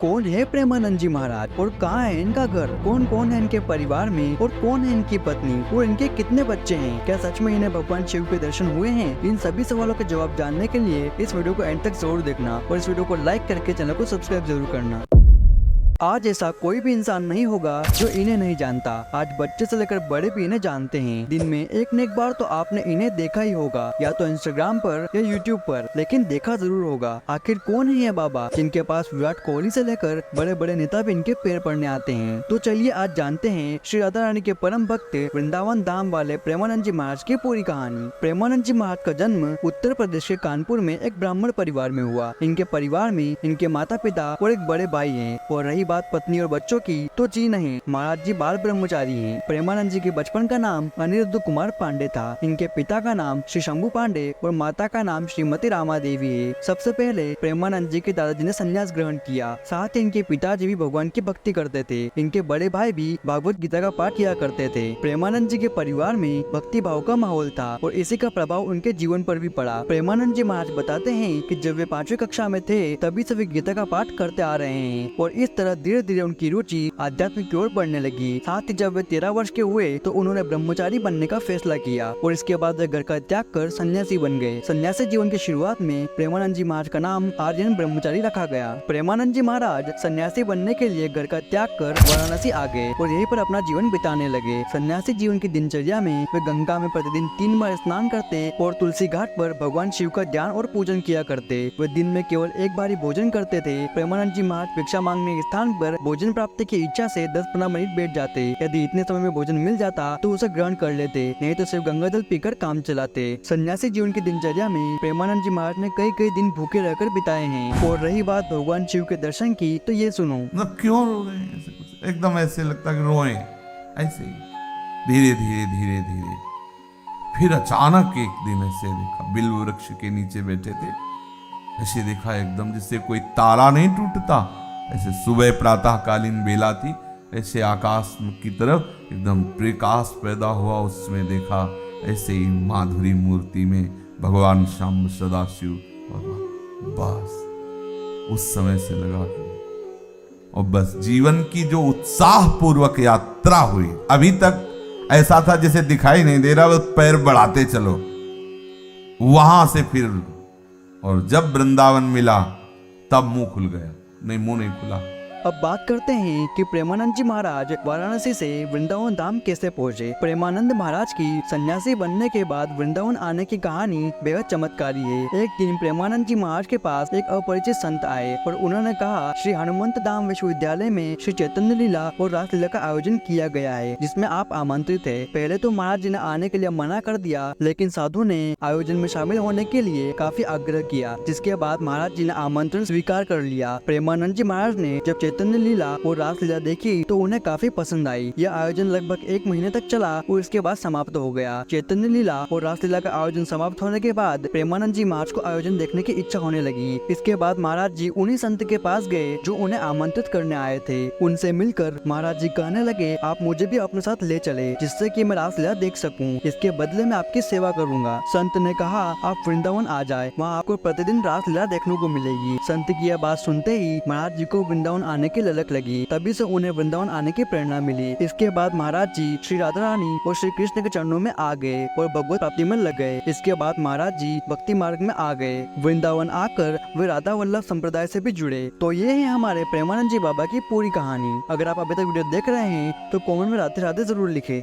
कौन है प्रेमानंद जी महाराज और कहाँ है इनका घर, कौन कौन है इनके परिवार में और कौन है इनकी पत्नी और इनके कितने बच्चे हैं, क्या सच में इन्हें भगवान शिव के दर्शन हुए हैं? इन सभी सवालों के जवाब जानने के लिए इस वीडियो को एंड तक जरूर देखना और इस वीडियो को लाइक करके चैनल को सब्सक्राइब जरूर करना। आज ऐसा कोई भी इंसान नहीं होगा जो इन्हें नहीं जानता। आज बच्चे से लेकर बड़े भी इन्हें जानते हैं। दिन में एक न एक बार तो आपने इन्हें देखा ही होगा, या तो इंस्टाग्राम पर या यूट्यूब पर, लेकिन देखा जरूर होगा। आखिर कौन है ये बाबा जिनके पास विराट कोहली से लेकर बड़े बड़े नेता भी इनके पैर पड़ने आते हैं? तो चलिए आज जानते हैं श्री राधा रानी के परम भक्त वृंदावन धाम वाले प्रेमानंद जी महाराज की पूरी कहानी। प्रेमानंद जी महाराज का जन्म उत्तर प्रदेश के कानपुर में एक ब्राह्मण परिवार में हुआ। इनके परिवार में इनके माता पिता और एक बड़े भाई है। और रही बात पत्नी और बच्चों की, तो जी नहीं, महाराज जी बाल ब्रह्मचारी हैं। प्रेमानंद जी के बचपन का नाम अनिरुद्ध कुमार पांडे था। इनके पिता का नाम श्री शंभू पांडे और माता का नाम श्रीमती रामा देवी है। सबसे पहले प्रेमानंद जी के दादाजी ने संन्यास ग्रहण किया। साथ ही इनके पिताजी भी भगवान की भक्ति करते थे। इनके बड़े भाई भी भागवत गीता का पाठ किया करते थे। प्रेमानंद जी के परिवार में भक्ति भाव का माहौल था और इसी का प्रभाव उनके जीवन पर भी पड़ा। प्रेमानंद जी महाराज बताते हैं कि जब वे 5वीं कक्षा में थे तभी से वे गीता का पाठ करते आ रहे हैं और इस तरह धीरे धीरे उनकी रुचि आध्यात्मिक की ओर बढ़ने लगी। साथ ही जब वे 13 वर्ष के हुए तो उन्होंने ब्रह्मचारी बनने का फैसला किया और इसके बाद वे घर का त्याग कर सन्यासी बन गए। सन्यासी जीवन की शुरुआत में प्रेमानंद जी महाराज का नाम आर्यन ब्रह्मचारी रखा गया। प्रेमानंद जी महाराज सन्यासी बनने के लिए घर का त्याग कर वाराणसी आ गए और यहीं पर अपना जीवन बिताने लगे। सन्यासी जीवन की दिनचर्या में वे गंगा में प्रतिदिन 3 बार स्नान करते और तुलसी घाट पर भगवान शिव का ध्यान और पूजन किया करते। वे दिन में केवल एक बार ही भोजन करते थे। प्रेमानंद जी महाराज भिक्षा मांगने के स्थान पर भोजन प्राप्ति की इच्छा से 10-15 मिनट बैठ जाते। यदि इतने समय में भोजन मिल जाता तो उसे ग्रहण कर लेते, नहीं तो सिर्फ गंगा जल पीकर काम चलाते। सन्यासी जीवन की दिनचर्या में प्रेमानंद जी महाराज ने कई दिन भूखे रहकर बिताए हैं। और रही बात भगवान शिव के दर्शन की, तो ये सुनो। मतलब क्यों रो रहे हैं? ऐसे कुछ एकदम ऐसे लगता कि रोए ऐसे ही धीरे धीरे धीरे धीरे। फिर अचानक एक दिन ऐसे देखा, बिल्व वृक्ष के नीचे बैठे थे। ऐसे देखा एकदम जैसे कोई तारा नहीं टूटता, ऐसे सुबह प्रातः कालीन बेला थी, ऐसे आकाश की तरफ एकदम प्रकाश पैदा हुआ। उसमें देखा ऐसे ही माधुरी मूर्ति में भगवान श्याम सदाशिव और बस उस समय से लगा और बस जीवन की जो उत्साह पूर्वक यात्रा हुई। अभी तक ऐसा था जैसे दिखाई नहीं दे रहा, बस पैर बढ़ाते चलो। वहां से फिर और जब वृंदावन मिला तब मुंह खुल गया, नहीं मुंह नहीं खुला। अब बात करते हैं कि प्रेमानंद जी महाराज वाराणसी से वृंदावन धाम कैसे पहुँचे। प्रेमानंद महाराज की सन्यासी बनने के बाद वृंदावन आने की कहानी बेहद चमत्कारी है। एक दिन प्रेमानंद जी महाराज के पास एक अपरिचित संत आए और उन्होंने कहा, श्री हनुमंत धाम विश्वविद्यालय में श्री चैतन्य लीला और रासलीला का आयोजन किया गया है, जिसमें आप आमंत्रित है। पहले तो महाराज जी ने आने के लिए मना कर दिया, लेकिन साधु ने आयोजन में शामिल होने के लिए काफी आग्रह किया, जिसके बाद महाराज जी ने आमंत्रण स्वीकार कर लिया। प्रेमानंद जी महाराज ने जब चैतन्य लीला और रासलीला देखी तो उन्हें काफी पसंद आई। यह आयोजन लगभग 1 महीने तक चला और इसके बाद समाप्त हो गया। चैतन्य लीला और रासलीला का आयोजन समाप्त होने के बाद प्रेमानंद जी महाराज को आयोजन देखने की इच्छा होने लगी। इसके बाद महाराज जी उन्हीं संत के पास गए जो उन्हें आमंत्रित करने आए थे। उनसे मिलकर महाराज जी कहने लगे, आप मुझे भी अपने साथ ले चले, जिससे कि मैं रासलीला देख सकूं। इसके बदले में आपकी सेवा करूंगा। संत ने कहा, आप वृंदावन आ जाए, वहाँ आपको प्रतिदिन रासलीला देखने को मिलेगी। संत की यह बात सुनते ही महाराज जी को वृंदावन आने की ललक लगी। तभी से उन्हें वृंदावन आने की प्रेरणा मिली। इसके बाद महाराज जी श्री राधा रानी और श्री कृष्ण के चरणों में आ गए और भगवत प्राप्ति में लग गए। इसके बाद महाराज जी भक्ति मार्ग में आ गए। वृंदावन आकर वे राधा वल्लभ संप्रदाय से भी जुड़े। तो ये है हमारे प्रेमानंद जी बाबा की पूरी कहानी। अगर आप अभी तक वीडियो देख रहे हैं तो कमेंट में राधे राधे जरूर लिखे।